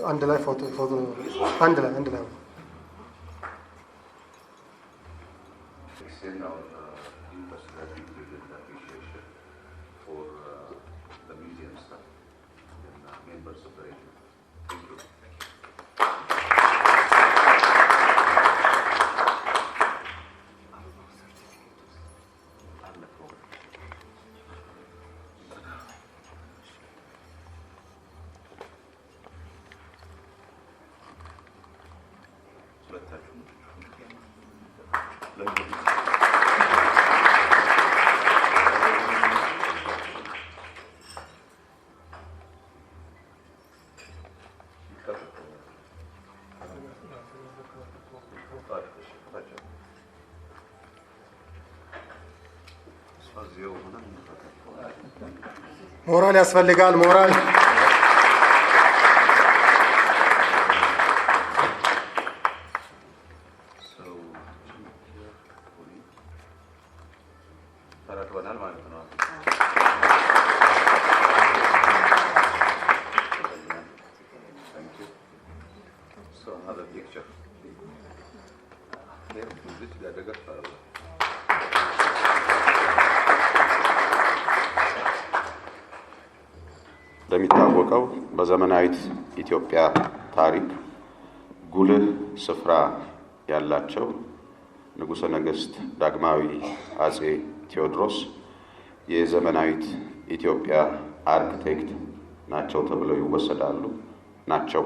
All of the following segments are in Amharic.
አንድ ላይ ፎቶ አንድ ላይ extend our interest gratitude and appreciation for the museum staff and members of the region. Thank you. ሞራል ያስፈልጋል ሞራል ተረክበናል ማለት ነው። Thank you. So another picture. Here, this is the other. እንደሚታወቀው በዘመናዊት ኢትዮጵያ ታሪክ ጉልህ ስፍራ ያላቸው ንጉሠ ነገሥት ዳግማዊ አጼ ቴዎድሮስ የዘመናዊት ኢትዮጵያ አርክቴክት ናቸው ተብለው ይወሰዳሉ ናቸው።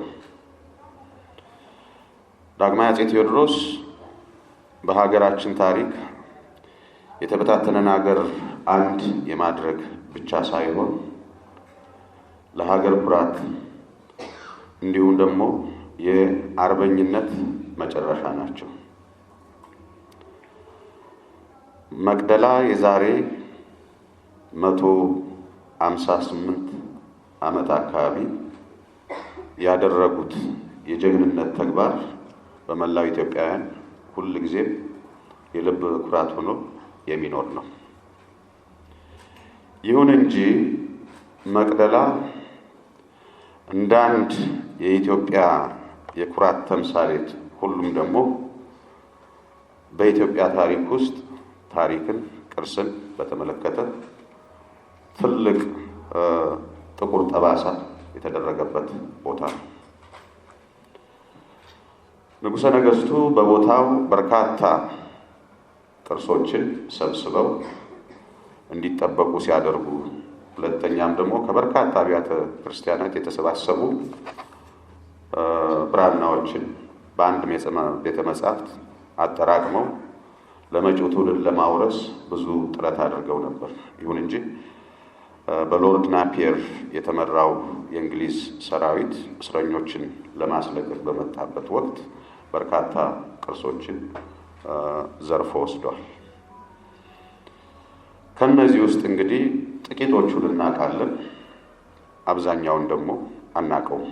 ዳግማዊ አጼ ቴዎድሮስ በሀገራችን ታሪክ የተበታተነን ሀገር አንድ የማድረግ ብቻ ሳይሆን ለሀገር ኩራት እንዲሁም ደግሞ የአርበኝነት መጨረሻ ናቸው። መቅደላ የዛሬ 158 ዓመት አካባቢ ያደረጉት የጀግንነት ተግባር በመላው ኢትዮጵያውያን ሁል ጊዜ የልብ ኩራት ሆኖ የሚኖር ነው። ይሁን እንጂ መቅደላ እንዳንድ የኢትዮጵያ የኩራት ተምሳሌት ሁሉም ደግሞ በኢትዮጵያ ታሪክ ውስጥ ታሪክን ቅርስን በተመለከተ ትልቅ ጥቁር ጠባሳ የተደረገበት ቦታ ነው። ንጉሠ ነገሥቱ በቦታው በርካታ ቅርሶችን ሰብስበው እንዲጠበቁ ሲያደርጉ፣ ሁለተኛም ደግሞ ከበርካታ አብያተ ክርስቲያናት የተሰባሰቡ ብራናዎችን በአንድ ቤተ መጻሕፍት አጠራቅመው ለመጪው ትውልድ ለማውረስ ብዙ ጥረት አድርገው ነበር። ይሁን እንጂ በሎርድ ናፒየር የተመራው የእንግሊዝ ሰራዊት እስረኞችን ለማስለቀቅ በመጣበት ወቅት በርካታ ቅርሶችን ዘርፎ ወስዷል። ከነዚህ ውስጥ እንግዲህ ጥቂቶቹን እናውቃለን፣ አብዛኛውን ደግሞ አናውቀውም።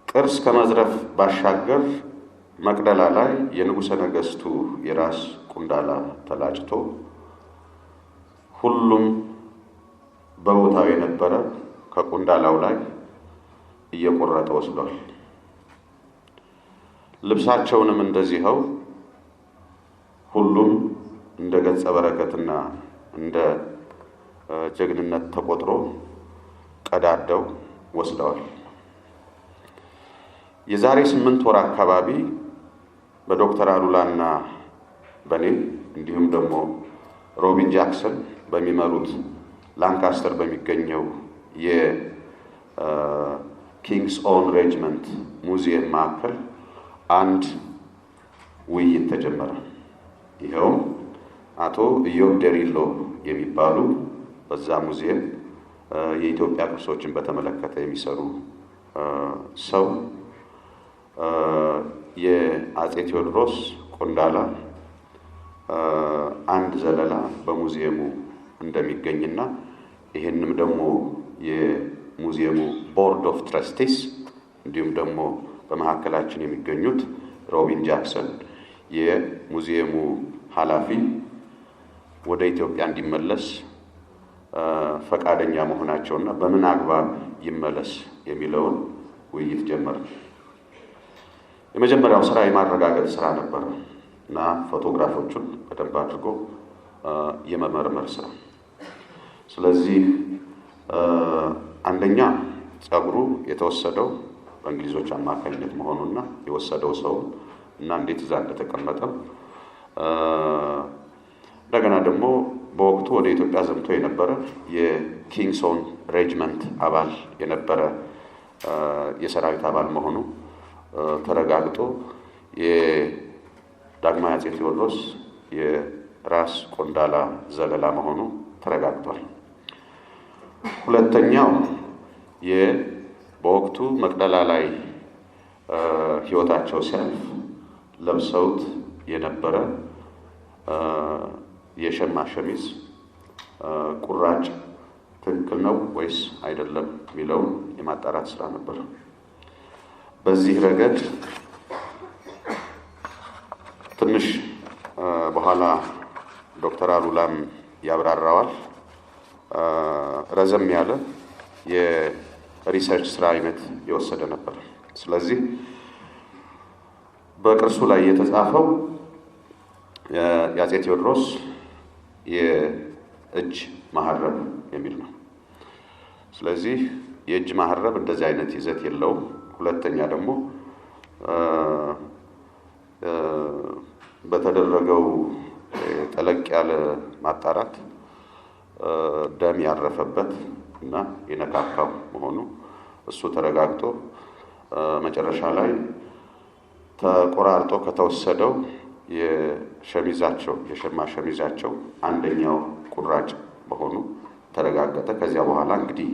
ቅርስ ከመዝረፍ ባሻገር መቅደላ ላይ የንጉሠ ነገሥቱ የራስ ቁንዳላ ተላጭቶ ሁሉም በቦታው የነበረ ከቁንዳላው ላይ እየቆረጠ ወስዷል። ልብሳቸውንም እንደዚህው ሁሉም እንደ ገጸ በረከትና እንደ ጀግንነት ተቆጥሮ ቀዳደው ወስደዋል። የዛሬ 8 ወር አካባቢ በዶክተር አሉላና በኔ እንዲሁም ደግሞ ሮቢን ጃክሰን በሚመሩት ላንካስተር በሚገኘው የኪንግስ ኦን ሬጅመንት ሙዚየም ማዕከል አንድ ውይይት ተጀመረ። ይኸውም አቶ ኢዮብ ደሪሎ የሚባሉ በዛ ሙዚየም የኢትዮጵያ ቅርሶችን በተመለከተ የሚሰሩ ሰው የአጼ ቴዎድሮስ ቁንዳላ አንድ ዘለላ በሙዚየሙ እንደሚገኝና ይሄንም ደግሞ የሙዚየሙ ቦርድ ኦፍ ትረስቲስ እንዲሁም ደግሞ በመካከላችን የሚገኙት ሮቢን ጃክሰን የሙዚየሙ ኃላፊ ወደ ኢትዮጵያ እንዲመለስ ፈቃደኛ መሆናቸውና በምን አግባብ ይመለስ የሚለውን ውይይት ጀመርን። የመጀመሪያው ስራ የማረጋገጥ ስራ ነበር እና ፎቶግራፎቹን በደንብ አድርጎ የመመርመር ስራ። ስለዚህ አንደኛ ጸጉሩ የተወሰደው በእንግሊዞች አማካኝነት መሆኑና የወሰደው ሰው እና እንዴት እዛ እንደተቀመጠ እንደገና ደግሞ በወቅቱ ወደ ኢትዮጵያ ዘምቶ የነበረ የኪንግሶን ሬጅመንት አባል የነበረ የሰራዊት አባል መሆኑ ተረጋግጦ የዳግማዊ አፄ ቴዎድሮስ የራስ ቆንዳላ ዘለላ መሆኑ ተረጋግጧል። ሁለተኛው በወቅቱ መቅደላ ላይ ሕይወታቸው ሲያልፍ ለብሰውት የነበረ የሸማ ሸሚዝ ቁራጭ ትክክል ነው ወይስ አይደለም የሚለውን የማጣራት ስራ ነበር። በዚህ ረገድ ትንሽ በኋላ ዶክተር አሉላም ያብራራዋል። ረዘም ያለ የሪሰርች ስራ አይነት የወሰደ ነበር። ስለዚህ በቅርሱ ላይ የተጻፈው የአፄ ቴዎድሮስ የእጅ ማህረብ የሚል ነው። ስለዚህ የእጅ ማህረብ እንደዚህ አይነት ይዘት የለውም። ሁለተኛ ደግሞ በተደረገው ጠለቅ ያለ ማጣራት ደም ያረፈበት እና የነካካው መሆኑ እሱ ተረጋግጦ መጨረሻ ላይ ተቆራርጦ ከተወሰደው የሸማ ሸሚዛቸው አንደኛው ቁራጭ መሆኑ ተረጋገጠ። ከዚያ በኋላ እንግዲህ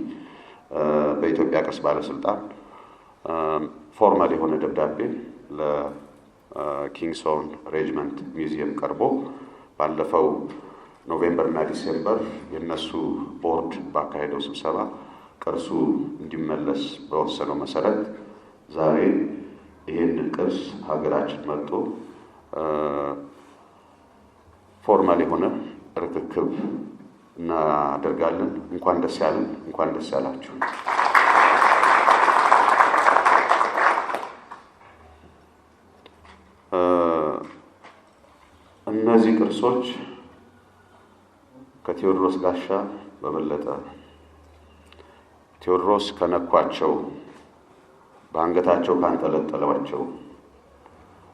በኢትዮጵያ ቅርስ ባለስልጣን ፎርማል የሆነ ደብዳቤ ለኪንግሶን ሬጅመንት ሚውዚየም ቀርቦ ባለፈው ኖቬምበር እና ዲሴምበር የነሱ ቦርድ ባካሄደው ስብሰባ ቅርሱ እንዲመለስ በወሰነው መሰረት ዛሬ ይህንን ቅርስ ሀገራችን መጥቶ ፎርማል የሆነ ርክክብ እናደርጋለን። እንኳን ደስ ያለን፣ እንኳን ደስ ያላችሁ። እነዚህ ቅርሶች ከቴዎድሮስ ጋሻ በበለጠ ቴዎድሮስ ከነኳቸው በአንገታቸው ካንጠለጠሏቸው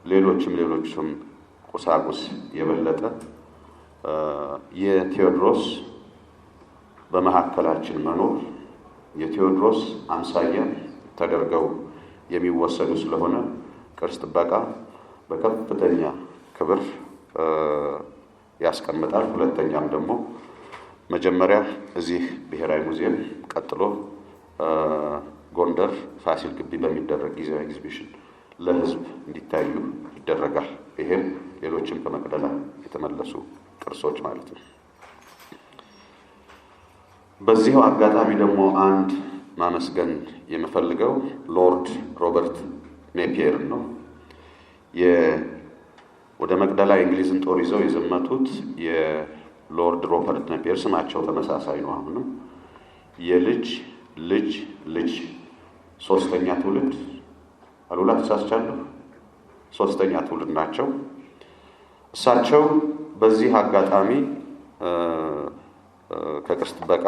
ሌሎችም ቁሳቁስ የበለጠ የቴዎድሮስ በመካከላችን መኖር የቴዎድሮስ አምሳያ ተደርገው የሚወሰዱ ስለሆነ ቅርስ ጥበቃ በከፍተኛ ክብር ያስቀምጣል። ሁለተኛም ደግሞ መጀመሪያ እዚህ ብሔራዊ ሙዚየም፣ ቀጥሎ ጎንደር ፋሲል ግቢ በሚደረግ ጊዜያዊ ኤግዚቢሽን ለሕዝብ እንዲታዩ ይደረጋል። ይሄም ሌሎችም ከመቅደላ የተመለሱ ቅርሶች ማለት ነው። በዚሁ አጋጣሚ ደግሞ አንድ ማመስገን የምፈልገው ሎርድ ሮበርት ኔፒየር ነው። ወደ መቅደላ የእንግሊዝን ጦር ይዘው የዘመቱት የሎርድ ሮበርት ኔፒየር ስማቸው ተመሳሳይ ነው። አሁንም የልጅ ልጅ ልጅ ሶስተኛ ትውልድ አሉላ ተሳስቻለሁ፣ ሶስተኛ ትውልድ ናቸው። እሳቸው በዚህ አጋጣሚ ከቅርስ ጥበቃ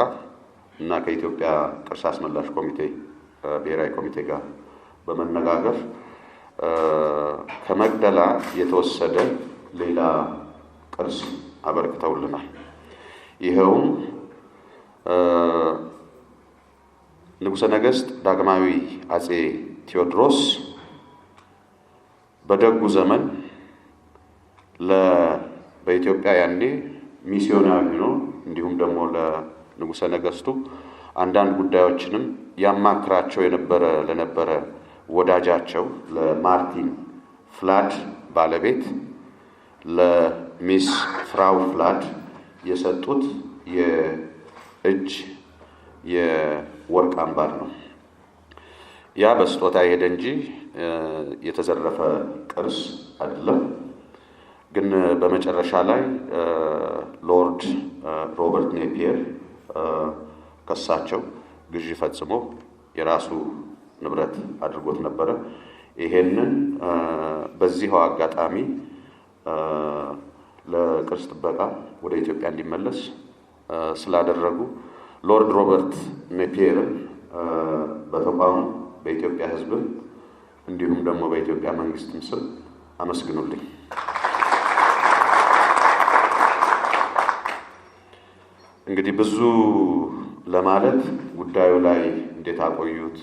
እና ከኢትዮጵያ ቅርስ አስመላሽ ኮሚቴ ብሔራዊ ኮሚቴ ጋር በመነጋገር ከመቅደላ የተወሰደ ሌላ ቅርስ አበርክተውልናል። ይኸውም ንጉሠ ነገሥት ዳግማዊ አፄ ቴዎድሮስ በደጉ ዘመን በኢትዮጵያ ያኔ ሚስዮናዊ ሆኖ እንዲሁም ደግሞ ለንጉሠ ነገሥቱ አንዳንድ ጉዳዮችንም ያማክራቸው ለነበረ ወዳጃቸው ለማርቲን ፍላድ ባለቤት ለሚስ ፍራው ፍላድ የሰጡት የእጅ የወርቅ አምባር ነው። ያ በስጦታ የሄደ እንጂ የተዘረፈ ቅርስ አይደለም። ግን በመጨረሻ ላይ ሎርድ ሮበርት ኔፒየር ከሳቸው ግዢ ፈጽሞ የራሱ ንብረት አድርጎት ነበረ። ይሄንን በዚሁ አጋጣሚ ለቅርስ ጥበቃ ወደ ኢትዮጵያ እንዲመለስ ስላደረጉ ሎርድ ሮበርት ኔፒየርን በተቋሙ በኢትዮጵያ ሕዝብ እንዲሁም ደግሞ በኢትዮጵያ መንግስትም ስም አመስግኑልኝ። እንግዲህ ብዙ ለማለት ጉዳዩ ላይ እንዴት አቆዩት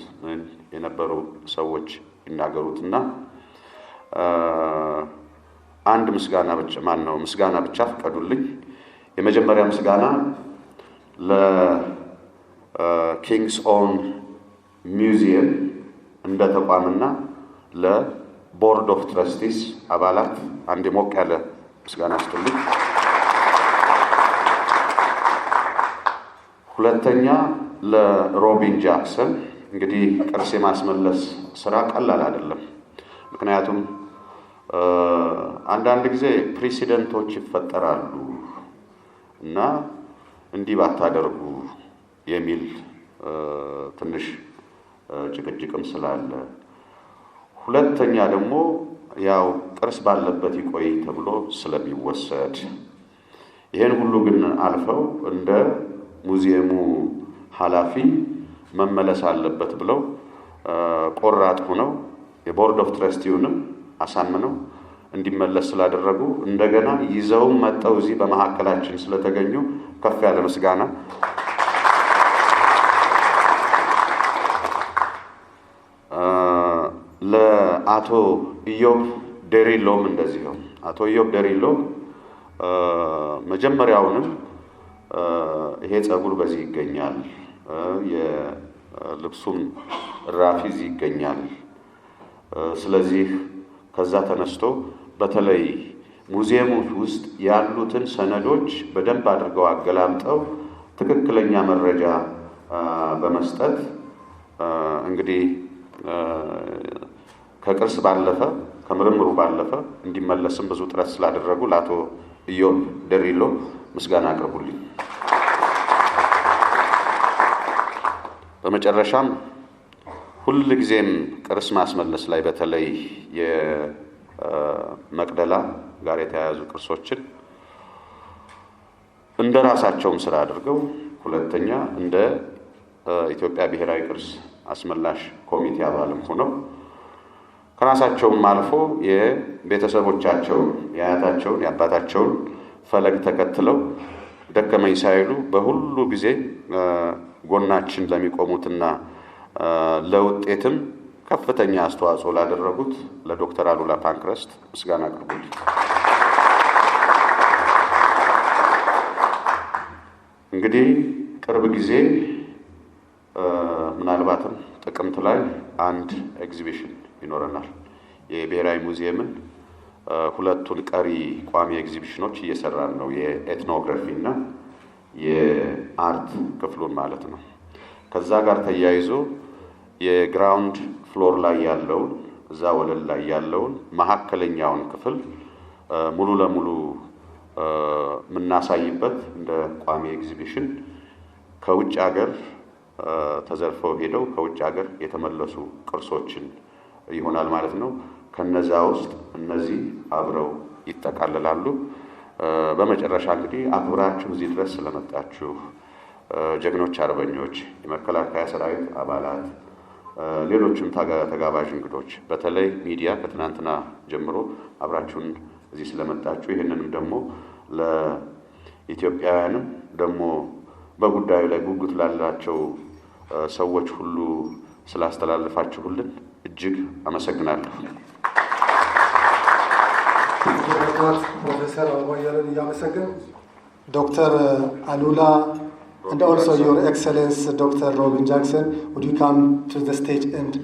የነበሩ ሰዎች ይናገሩትና አንድ ምስጋና ብቻ ፍቀዱልኝ። የመጀመሪያ ምስጋና ለኪንግስ ኦን ሚውዚየም እንደ ተቋምና ለቦርድ ኦፍ ትረስቲስ አባላት አንድ ሞቅ ያለ ምስጋና ስጡልኝ። ሁለተኛ ለሮቢን ጃክሰን። እንግዲህ ቅርስ የማስመለስ ስራ ቀላል አይደለም። ምክንያቱም አንዳንድ ጊዜ ፕሬሲደንቶች ይፈጠራሉ እና እንዲህ ባታደርጉ የሚል ትንሽ ጭቅጭቅም ስላለ፣ ሁለተኛ ደግሞ ያው ቅርስ ባለበት ይቆይ ተብሎ ስለሚወሰድ፣ ይሄን ሁሉ ግን አልፈው እንደ ሙዚየሙ ኃላፊ መመለስ አለበት ብለው ቆራጥ ሆነው የቦርድ ኦፍ ትረስቲውንም አሳምነው እንዲመለስ ስላደረጉ እንደገና ይዘውም መጠው እዚህ በመካከላችን ስለተገኙ ከፍ ያለ ምስጋና። ለአቶ ኢዮብ ደሪሎም እንደዚሁ አቶ ኢዮብ ደሪሎ መጀመሪያውንም ይሄ ጸጉር በዚህ ይገኛል፣ የልብሱም ራፊ እዚህ ይገኛል። ስለዚህ ከዛ ተነስቶ በተለይ ሙዚየሙ ውስጥ ያሉትን ሰነዶች በደንብ አድርገው አገላምጠው ትክክለኛ መረጃ በመስጠት እንግዲህ ከቅርስ ባለፈ ከምርምሩ ባለፈ እንዲመለስም ብዙ ጥረት ስላደረጉ ለአቶ ኢዮብ ደሪሎ ምስጋና አቅርቡልኝ። በመጨረሻም ሁል ጊዜም ቅርስ ማስመለስ ላይ በተለይ የመቅደላ ጋር የተያያዙ ቅርሶችን እንደ ራሳቸውም ስራ አድርገው፣ ሁለተኛ እንደ ኢትዮጵያ ብሔራዊ ቅርስ አስመላሽ ኮሚቴ አባልም ሆነው ከራሳቸውም አልፎ የቤተሰቦቻቸውን የአያታቸውን የአባታቸውን ፈለግ ተከትለው ደከመኝ ሳይሉ በሁሉ ጊዜ ጎናችን ለሚቆሙትና ለውጤትም ከፍተኛ አስተዋጽኦ ላደረጉት ለዶክተር አሉላ ፓንክረስት ምስጋና አቅርቡልኝ። እንግዲህ ቅርብ ጊዜ ምናልባትም ጥቅምት ላይ አንድ ኤግዚቢሽን ይኖረናል። የብሔራዊ ሙዚየምን ሁለቱን ቀሪ ቋሚ ኤግዚቢሽኖች እየሰራን ነው። የኤትኖግራፊ እና የአርት ክፍሉን ማለት ነው። ከዛ ጋር ተያይዞ የግራውንድ ፍሎር ላይ ያለውን እዛ ወለል ላይ ያለውን መሀከለኛውን ክፍል ሙሉ ለሙሉ የምናሳይበት እንደ ቋሚ ኤግዚቢሽን ከውጭ ሀገር ተዘርፈው ሄደው ከውጭ ሀገር የተመለሱ ቅርሶችን ይሆናል ማለት ነው። ከነዛ ውስጥ እነዚህ አብረው ይጠቃልላሉ። በመጨረሻ እንግዲህ አክብራችሁ እዚህ ድረስ ስለመጣችሁ ጀግኖች አርበኞች፣ የመከላከያ ሰራዊት አባላት፣ ሌሎችም ተጋባዥ እንግዶች፣ በተለይ ሚዲያ ከትናንትና ጀምሮ አብራችሁን እዚህ ስለመጣችሁ ይህንንም ደግሞ ለኢትዮጵያውያንም ደግሞ በጉዳዩ ላይ ጉጉት ላላቸው ሰዎች ሁሉ ስላስተላልፋችሁልን እጅግ አመሰግናለሁ። ፕሮፌሰር አወያለን እያመሰግን ዶክተር አሉላ and also your excellence Dr. Robin Jackson, would you come to the stage and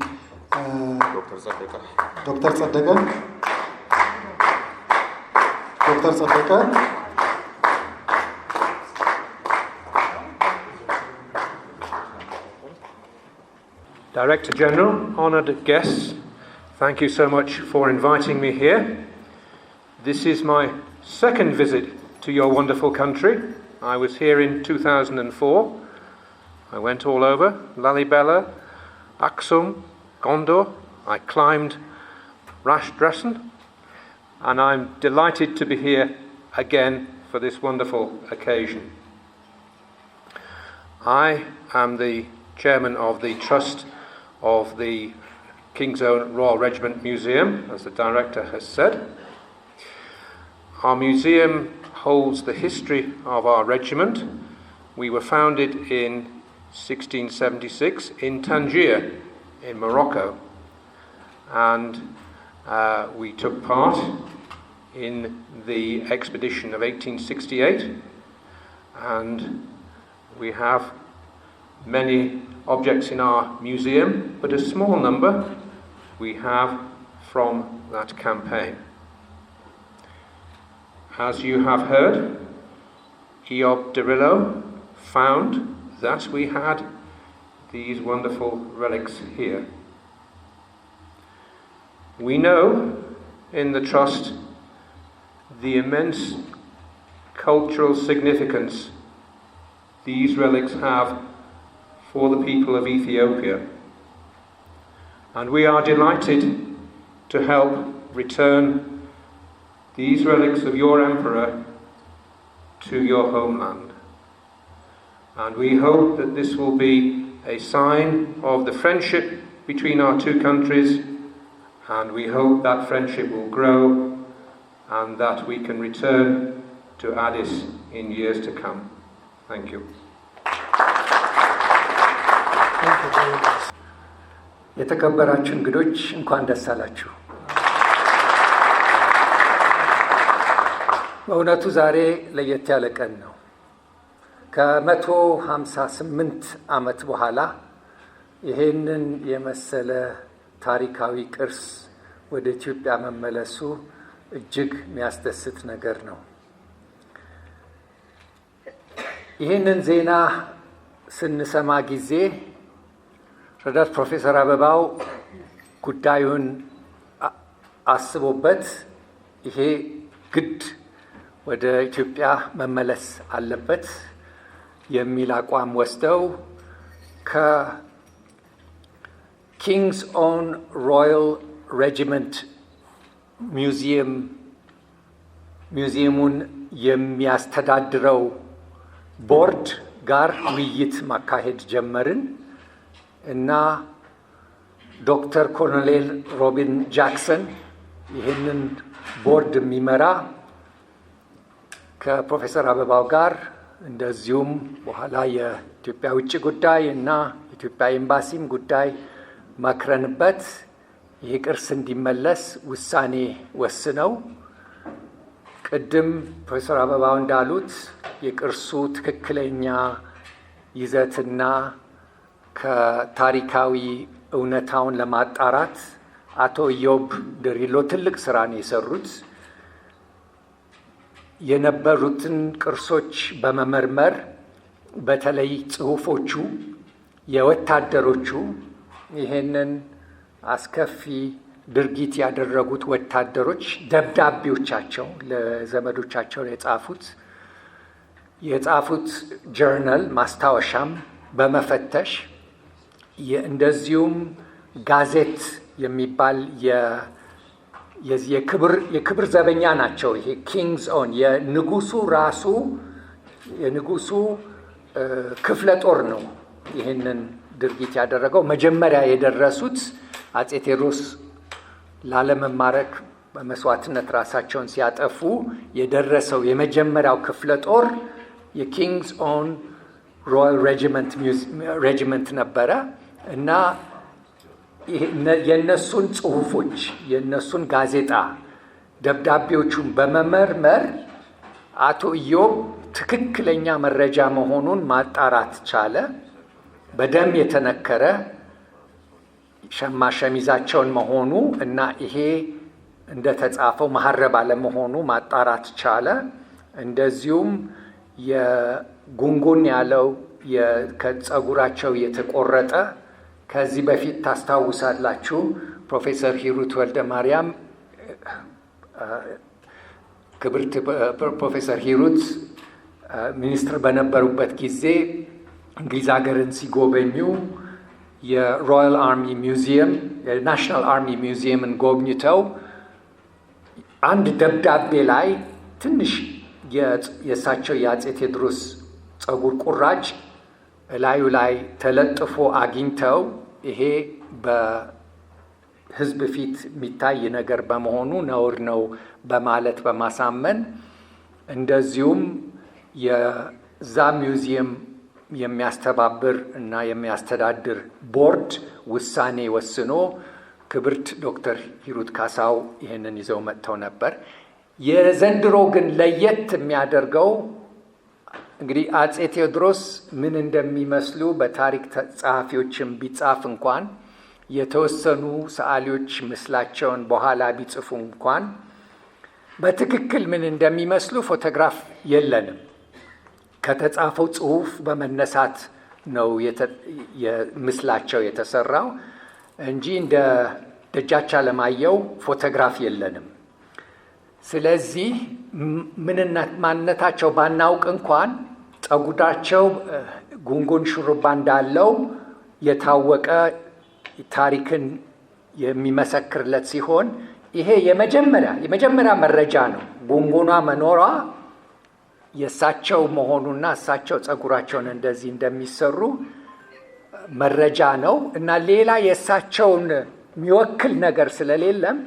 Dr. Sadeka. Director General, honoured guests, thank you so much for inviting me here. This is my second visit to your wonderful country. I was here in 2004. I went all over Lalibela, Aksum, Gondor. I climbed Rashdressen, and I'm delighted to be here again for this wonderful occasion. I am the chairman of the Trust of the King's Own Royal Regiment Museum, as the director has said. Our museum holds the history of our regiment. We were founded in 1676 in Tangier, in Morocco, and we took part in the expedition of 1868, and we have many objects in our museum, but a small number we have from that campaign. As you have heard, Eob Darillo found that we had these wonderful relics here. We know in the Trust the immense cultural significance these relics have for the people of Ethiopia. And we are delighted to help return these relics of your emperor to your homeland. And we hope that this will be a sign of the friendship between our two countries, and we hope that friendship will grow and that we can return to Addis in years to come. Thank you. የተከበራችሁ እንግዶች እንኳን ደስ አላችሁ። በእውነቱ ዛሬ ለየት ያለ ቀን ነው። ከ158 ዓመት በኋላ ይሄንን የመሰለ ታሪካዊ ቅርስ ወደ ኢትዮጵያ መመለሱ እጅግ የሚያስደስት ነገር ነው። ይሄንን ዜና ስንሰማ ጊዜ ረዳት ፕሮፌሰር አበባው ጉዳዩን አስቦበት ይሄ ግድ ወደ ኢትዮጵያ መመለስ አለበት የሚል አቋም ወስደው ከኪንግስ ኦን ሮያል ሬጂመንት ሚውዚየሙን የሚያስተዳድረው ቦርድ ጋር ውይይት ማካሄድ ጀመርን እና ዶክተር ኮሎኔል ሮቢን ጃክሰን ይህንን ቦርድ የሚመራ ከፕሮፌሰር አበባው ጋር እንደዚሁም በኋላ የኢትዮጵያ ውጭ ጉዳይ እና ኢትዮጵያ ኤምባሲም ጉዳይ መክረንበት ይህ ቅርስ እንዲመለስ ውሳኔ ወስነው ቅድም ፕሮፌሰር አበባው እንዳሉት የቅርሱ ትክክለኛ ይዘትና ከታሪካዊ እውነታውን ለማጣራት አቶ ኢዮብ ደሪሎ ትልቅ ስራ ነው የሰሩት። የነበሩትን ቅርሶች በመመርመር በተለይ ጽሁፎቹ የወታደሮቹ ይሄንን አስከፊ ድርጊት ያደረጉት ወታደሮች ደብዳቤዎቻቸው ለዘመዶቻቸው የጻፉት ጆርናል ማስታወሻም በመፈተሽ እንደዚሁም ጋዜት የሚባል የክብር ዘበኛ ናቸው። ይሄ ኪንግስ ኦን የንጉሱ ክፍለ ጦር ነው ይሄንን ድርጊት ያደረገው። መጀመሪያ የደረሱት አጼ ቴዎድሮስ ላለመማረክ በመስዋዕትነት ራሳቸውን ሲያጠፉ የደረሰው የመጀመሪያው ክፍለ ጦር የኪንግስ ኦን ሮያል ሬጂመንት ነበረ እና የነሱን ጽሁፎች የነሱን ጋዜጣ ደብዳቤዎቹን በመመርመር አቶ ኢዮብ ትክክለኛ መረጃ መሆኑን ማጣራት ቻለ። በደም የተነከረ ሸሚዛቸውን መሆኑ እና ይሄ እንደተጻፈው መሐረብ አለመሆኑ ማጣራት ቻለ። እንደዚሁም የጉንጉን ያለው ከጸጉራቸው የተቆረጠ ከዚህ በፊት ታስታውሳላችሁ ፕሮፌሰር ሂሩት ወልደ ማርያም ክብርት ፕሮፌሰር ሂሩት ሚኒስትር በነበሩበት ጊዜ እንግሊዝ ሀገርን ሲጎበኙ የሮያል አርሚ ሚውዚየም የናሽናል አርሚ ሚውዚየምን ጎብኝተው አንድ ደብዳቤ ላይ ትንሽ የእሳቸው የአጼ ቴዎድሮስ ጸጉር ቁራጭ ላዩ ላይ ተለጥፎ አግኝተው ይሄ በሕዝብ ፊት የሚታይ ነገር በመሆኑ ነውር ነው በማለት በማሳመን እንደዚሁም የዛ ሚውዚየም የሚያስተባብር እና የሚያስተዳድር ቦርድ ውሳኔ ወስኖ ክብርት ዶክተር ሂሩት ካሳው ይህንን ይዘው መጥተው ነበር። የዘንድሮ ግን ለየት የሚያደርገው እንግዲህ አጼ ቴዎድሮስ ምን እንደሚመስሉ በታሪክ ጸሐፊዎችም ቢጻፍ እንኳን የተወሰኑ ሰዓሊዎች ምስላቸውን በኋላ ቢጽፉ እንኳን በትክክል ምን እንደሚመስሉ ፎቶግራፍ የለንም። ከተጻፈው ጽሑፍ በመነሳት ነው ምስላቸው የተሰራው እንጂ እንደ ደጃች አለማየሁ ፎቶግራፍ የለንም። ስለዚህ ማንነታቸው ባናውቅ እንኳን ጸጉራቸው ጉንጉን ሹሩባ እንዳለው የታወቀ ታሪክን የሚመሰክርለት ሲሆን ይሄ የመጀመሪያ መረጃ ነው። ጉንጉኗ መኖሯ የእሳቸው መሆኑና እሳቸው ጸጉራቸውን እንደዚህ እንደሚሰሩ መረጃ ነው እና ሌላ የእሳቸውን የሚወክል ነገር ስለሌለም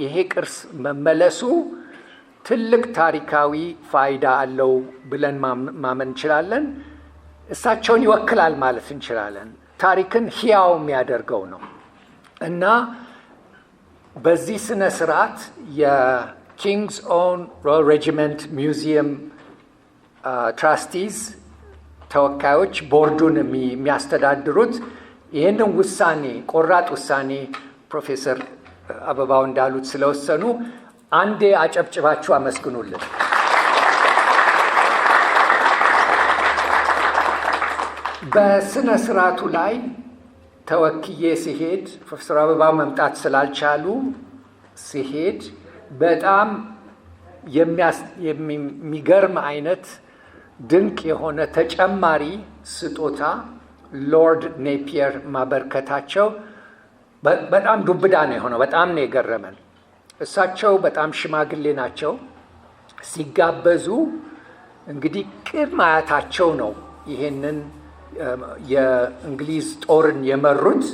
ይሄ ቅርስ መመለሱ ትልቅ ታሪካዊ ፋይዳ አለው ብለን ማመን እንችላለን። እሳቸውን ይወክላል ማለት እንችላለን። ታሪክን ሕያው የሚያደርገው ነው እና በዚህ ስነ ስርዓት የኪንግስ ኦውን ሮያል ሬጂመንት ሚውዚየም ትራስቲዝ ተወካዮች ቦርዱን የሚያስተዳድሩት ይህንን ውሳኔ ቆራጥ ውሳኔ ፕሮፌሰር አበባው እንዳሉት ስለወሰኑ አንዴ አጨብጭባችሁ አመስግኑልን። በስነ ስርዓቱ ላይ ተወክዬ ሲሄድ ፕሮፌሰር አበባው መምጣት ስላልቻሉ ሲሄድ በጣም የሚገርም አይነት ድንቅ የሆነ ተጨማሪ ስጦታ ሎርድ ኔፒየር ማበርከታቸው በጣም ዱብዳ ነው የሆነው። በጣም ነው የገረመን። እሳቸው በጣም ሽማግሌ ናቸው። ሲጋበዙ እንግዲህ ቅድመ አያታቸው ነው ይሄንን የእንግሊዝ ጦርን የመሩት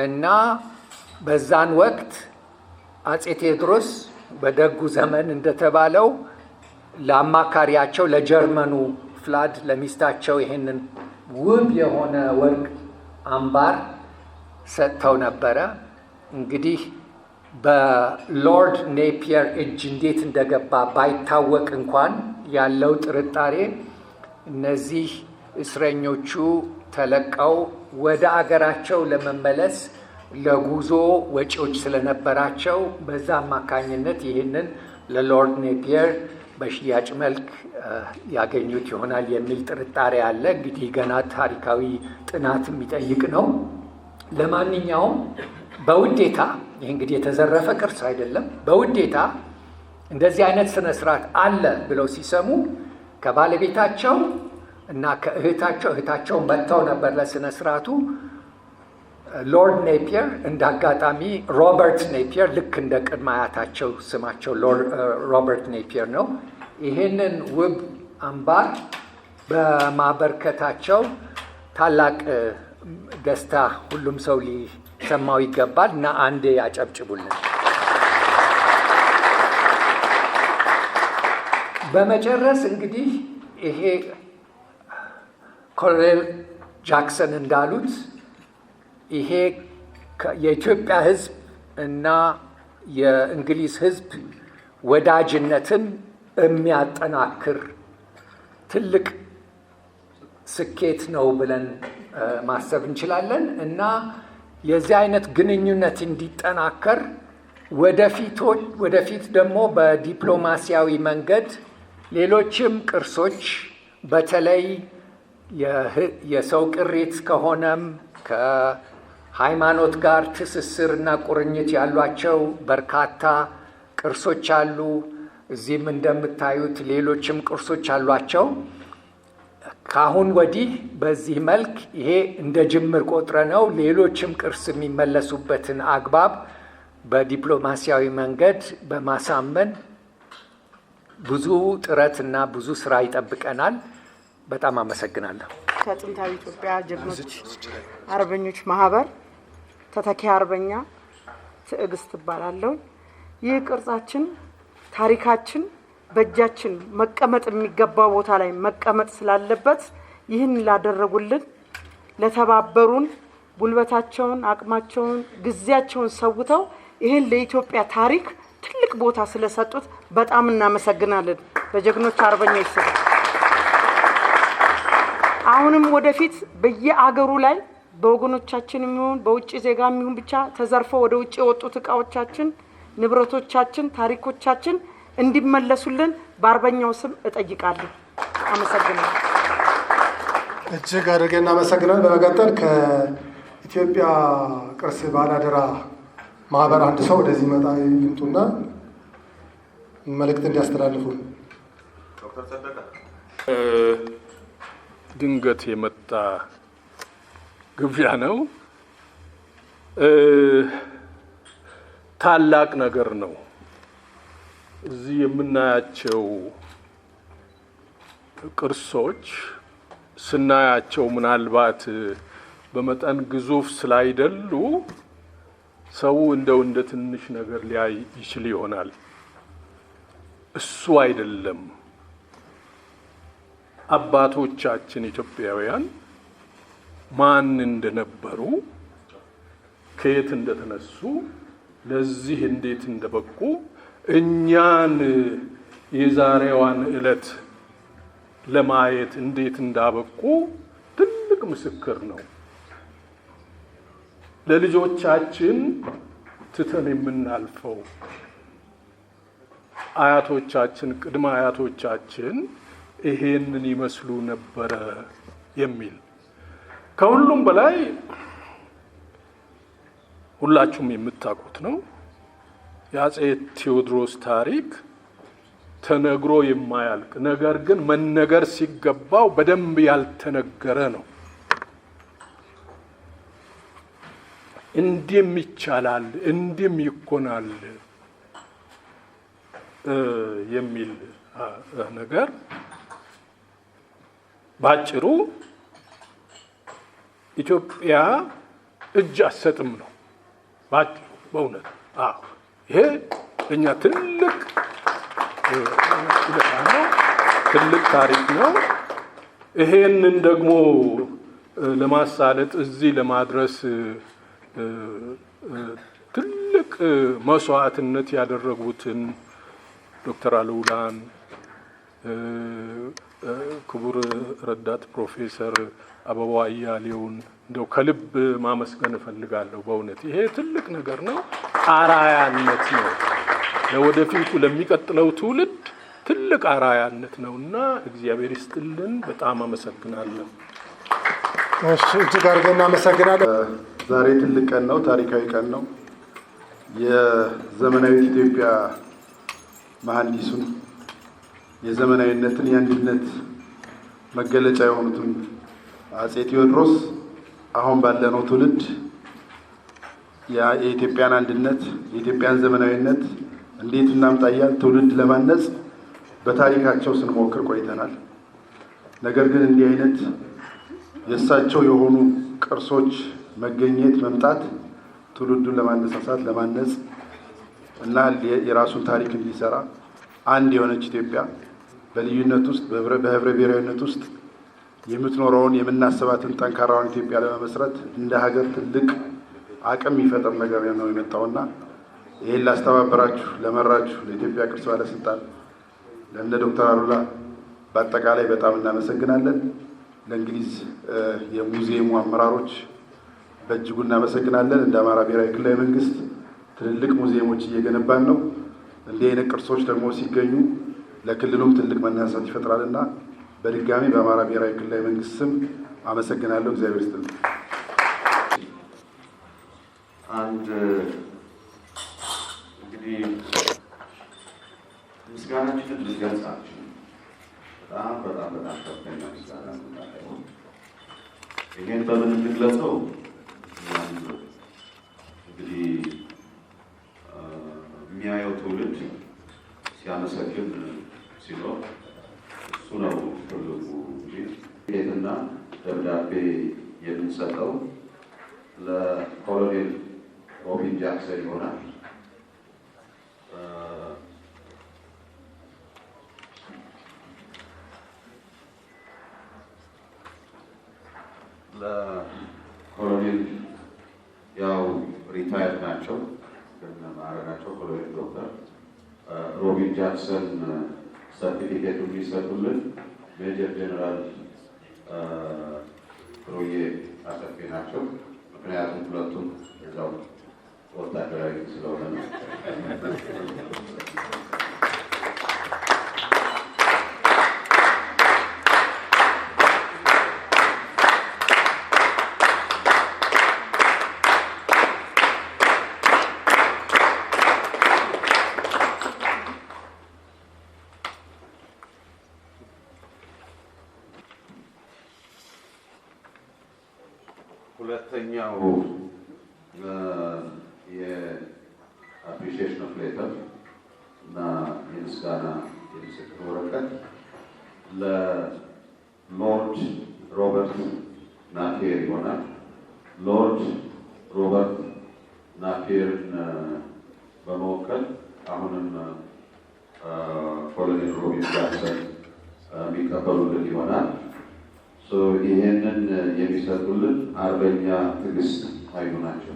እና በዛን ወቅት አጼ ቴዎድሮስ በደጉ ዘመን እንደተባለው ለአማካሪያቸው ለጀርመኑ ፍላድ ለሚስታቸው ይሄንን ውብ የሆነ ወርቅ አምባር ሰጥተው ነበረ። እንግዲህ በሎርድ ኔፒየር እጅ እንዴት እንደገባ ባይታወቅ እንኳን ያለው ጥርጣሬ እነዚህ እስረኞቹ ተለቀው ወደ አገራቸው ለመመለስ ለጉዞ ወጪዎች ስለነበራቸው በዛ አማካኝነት ይህንን ለሎርድ ኔፒየር በሽያጭ መልክ ያገኙት ይሆናል የሚል ጥርጣሬ አለ። እንግዲህ ገና ታሪካዊ ጥናት የሚጠይቅ ነው። ለማንኛውም በውዴታ ይህ እንግዲህ የተዘረፈ ቅርስ አይደለም። በውዴታ እንደዚህ አይነት ስነ ስርዓት አለ ብለው ሲሰሙ ከባለቤታቸው እና እህታቸው መጥተው ነበር ለስነ ስርዓቱ። ሎርድ ኔፒየር እንደ አጋጣሚ ሮበርት ኔፒየር ልክ እንደ ቅድመ አያታቸው ስማቸው ሮበርት ኔፒየር ነው። ይሄንን ውብ አምባር በማበርከታቸው ታላቅ ደስታ ሁሉም ሰው ሊሰማው ይገባል እና አንዴ ያጨብጭቡልን። በመጨረስ እንግዲህ ይሄ ኮሎኔል ጃክሰን እንዳሉት ይሄ የኢትዮጵያ ሕዝብ እና የእንግሊዝ ሕዝብ ወዳጅነትን የሚያጠናክር ትልቅ ስኬት ነው ብለን ማሰብ እንችላለን እና የዚህ አይነት ግንኙነት እንዲጠናከር ወደፊት ደግሞ በዲፕሎማሲያዊ መንገድ ሌሎችም ቅርሶች በተለይ የሰው ቅሪት ከሆነም ከሃይማኖት ጋር ትስስር እና ቁርኝት ያሏቸው በርካታ ቅርሶች አሉ። እዚህም እንደምታዩት ሌሎችም ቅርሶች አሏቸው። ካሁን ወዲህ በዚህ መልክ ይሄ እንደ ጅምር ቆጥረ ነው ሌሎችም ቅርስ የሚመለሱበትን አግባብ በዲፕሎማሲያዊ መንገድ በማሳመን ብዙ ጥረትና ብዙ ስራ ይጠብቀናል። በጣም አመሰግናለሁ። ከጥንታዊ ኢትዮጵያ ጀግኖች አርበኞች ማህበር ተተኪ አርበኛ ትዕግስት እባላለሁ። ይህ ቅርጻችን ታሪካችን በእጃችን መቀመጥ የሚገባው ቦታ ላይ መቀመጥ ስላለበት ይህን ላደረጉልን ለተባበሩን ጉልበታቸውን፣ አቅማቸውን፣ ጊዜያቸውን ሰውተው ይህን ለኢትዮጵያ ታሪክ ትልቅ ቦታ ስለሰጡት በጣም እናመሰግናለን በጀግኖች አርበኞች ስም። አሁንም ወደፊት በየአገሩ ላይ በወገኖቻችን የሚሆን በውጭ ዜጋ የሚሆን ብቻ ተዘርፈው ወደ ውጭ የወጡት ዕቃዎቻችን፣ ንብረቶቻችን፣ ታሪኮቻችን እንዲመለሱልን በአርበኛው ስም እጠይቃለሁ። አመሰግናለሁ። እጅግ አድርገን እናመሰግናለን። በመቀጠል ከኢትዮጵያ ቅርስ ባለአደራ ማህበር አንድ ሰው ወደዚህ መጣ ይምጡና መልእክት እንዲያስተላልፉ። ዶክተር ጸደቀ ድንገት የመጣ ግብዣ ነው። ታላቅ ነገር ነው። እዚህ የምናያቸው ቅርሶች ስናያቸው ምናልባት በመጠን ግዙፍ ስላይደሉ ሰው እንደ ትንሽ ነገር ሊያይ ይችል ይሆናል። እሱ አይደለም። አባቶቻችን ኢትዮጵያውያን ማን እንደነበሩ፣ ከየት እንደተነሱ፣ ለዚህ እንዴት እንደበቁ እኛን የዛሬዋን ዕለት ለማየት እንዴት እንዳበቁ ትልቅ ምስክር ነው። ለልጆቻችን ትተን የምናልፈው አያቶቻችን፣ ቅድመ አያቶቻችን ይሄንን ይመስሉ ነበረ የሚል ከሁሉም በላይ ሁላችሁም የምታውቁት ነው። የአፄ ቴዎድሮስ ታሪክ ተነግሮ የማያልቅ ነገር ግን መነገር ሲገባው በደንብ ያልተነገረ ነው። እንዲህም ይቻላል፣ እንዲህም ይኮናል የሚል ነገር ባጭሩ ኢትዮጵያ እጅ አትሰጥም ነው ባጭሩ። በእውነት ይሄ እኛ ትልቅ ነው፣ ትልቅ ታሪክ ነው። ይሄንን ደግሞ ለማሳለጥ እዚህ ለማድረስ ትልቅ መስዋዕትነት ያደረጉትን ዶክተር አሉላን፣ ክቡር ረዳት ፕሮፌሰር አበባው አያሌውን እንደው ከልብ ማመስገን እፈልጋለሁ። በእውነት ይሄ ትልቅ ነገር ነው፣ አራያነት ነው፣ ለወደፊቱ ለሚቀጥለው ትውልድ ትልቅ አራያነት ነውና እግዚአብሔር ይስጥልን። በጣም አመሰግናለሁ። እሺ፣ እጅግ አድርገን እናመሰግናለን። ዛሬ ትልቅ ቀን ነው፣ ታሪካዊ ቀን ነው። የዘመናዊት ኢትዮጵያ መሐንዲሱን የዘመናዊነትን የአንድነት መገለጫ የሆኑትን አፄ ቴዎድሮስ አሁን ባለነው ትውልድ የኢትዮጵያን አንድነት የኢትዮጵያን ዘመናዊነት እንዴት እናምጣያል ትውልድ ለማነጽ በታሪካቸው ስንሞክር ቆይተናል። ነገር ግን እንዲህ አይነት የእሳቸው የሆኑ ቅርሶች መገኘት መምጣት ትውልዱን ለማነሳሳት ለማነጽ እና የራሱን ታሪክ እንዲሰራ አንድ የሆነች ኢትዮጵያ በልዩነት ውስጥ በህብረ ብሔራዊነት ውስጥ የምትኖረውን የምናስባትን ጠንካራውን ኢትዮጵያ ለመመስረት እንደ ሀገር ትልቅ አቅም የሚፈጥር ነገር ነው የመጣውና ይሄን ላስተባበራችሁ ለመራችሁ ለኢትዮጵያ ቅርስ ባለስልጣን ለእነ ዶክተር አሉላ በአጠቃላይ በጣም እናመሰግናለን። ለእንግሊዝ የሙዚየሙ አመራሮች በእጅጉ እናመሰግናለን። እንደ አማራ ብሔራዊ ክልላዊ መንግስት ትልልቅ ሙዚየሞች እየገነባን ነው። እንዲህ አይነት ቅርሶች ደግሞ ሲገኙ ለክልሉም ትልቅ መነሳሳት ይፈጥራልና በድጋሚ በአማራ ብሔራዊ ክልላዊ መንግስት ስም አመሰግናለሁ። እግዚአብሔር ይስጥልኝ። አንድ እንግዲህ ምስጋናችንን ልንገልጽ አንችልም። በጣም በጣም በጣም ከፍተኛ ምስጋና ነው። ይሄን በምን እንግለጸው? እንግዲህ የሚያየው ትውልድ ሲያመሰግን ሲኖር እሱ ነው ትልቁ እንጂ ቤትና ደብዳቤ የምንሰጠው ለኮሎኔል ሮቢን ጃክሰን ይሆናል። ለኮሎኔል ያው ሪታየርድ ናቸው ግን ማዕረጋቸው ኮሎኔል ዶክተር ሮቢን ጃክሰን ሰርቲፊኬቱ የሚሰጡልን ሜጀር ጄኔራል ሮዬ አሰፌ ናቸው። ምክንያቱም ሁለቱም እዛው ወታደራዊ ስለሆነ ነው። ሁለተኛው የአፕሪሺዬሽን ኦፍ ሌተር እና የምስጋና የምስክር ወረቀት ለሎርድ ሮበርት ናፒየር ይሆናል። ሎርድ ሮበርት ናፒየርን በመወከል አሁንም ኮሎኔል ሮቢን ጃክሰን የሚቀበሉልን ይሆናል። ይሄንን የሚሰጡልን አርበኛ ትዕግስት ኃይሉ ናቸው።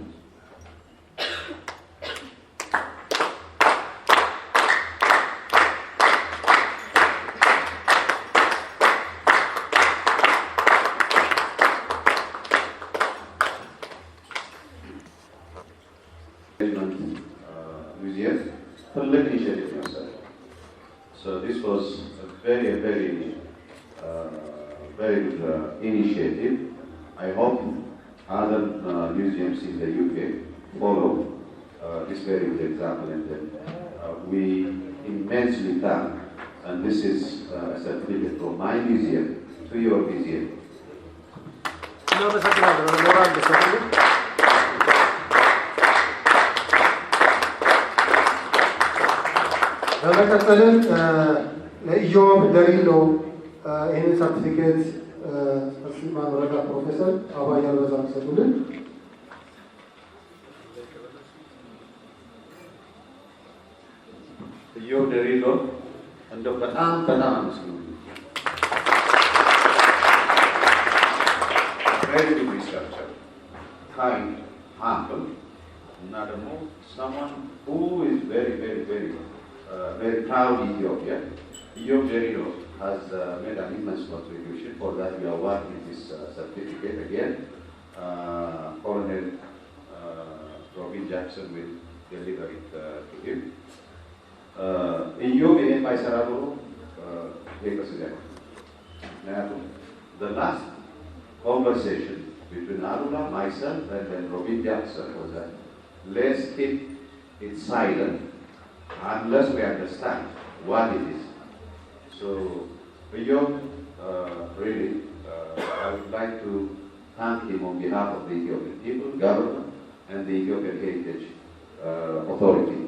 ሙዚየም ትልቅ ኢኒሼቲቭ ነው። So this was a very good initiative. I hope other museums in the UK follow this very good example, and then we immensely thank. And this is a certificate from my museum to your museum. በመቀጠልም ለኢዮብ ደሪሎ ይህንን ሰርቲፊኬት ማኖረዳ ፕሮፌሰር አባያ በዛ ሰጡልን። ኢዮብ ደሪሎ እንደው በጣም አመስግኑ። very good researcher, kind, humble, እና ደግሞ someone who is very proud Ethiopian. Iyob Derilo has made an immense contribution. For that we are awarding this certificate again. Colonel Robin Jackson will deliver it to him. Iyob in my Saraburu, the last conversation between Aruna, myself, and then Robin Jackson was that let's keep it silent unless we understand what it is. So, Iyob, really, I would like to thank him on behalf of the Ethiopian people, government, and the Ethiopian Heritage Authority.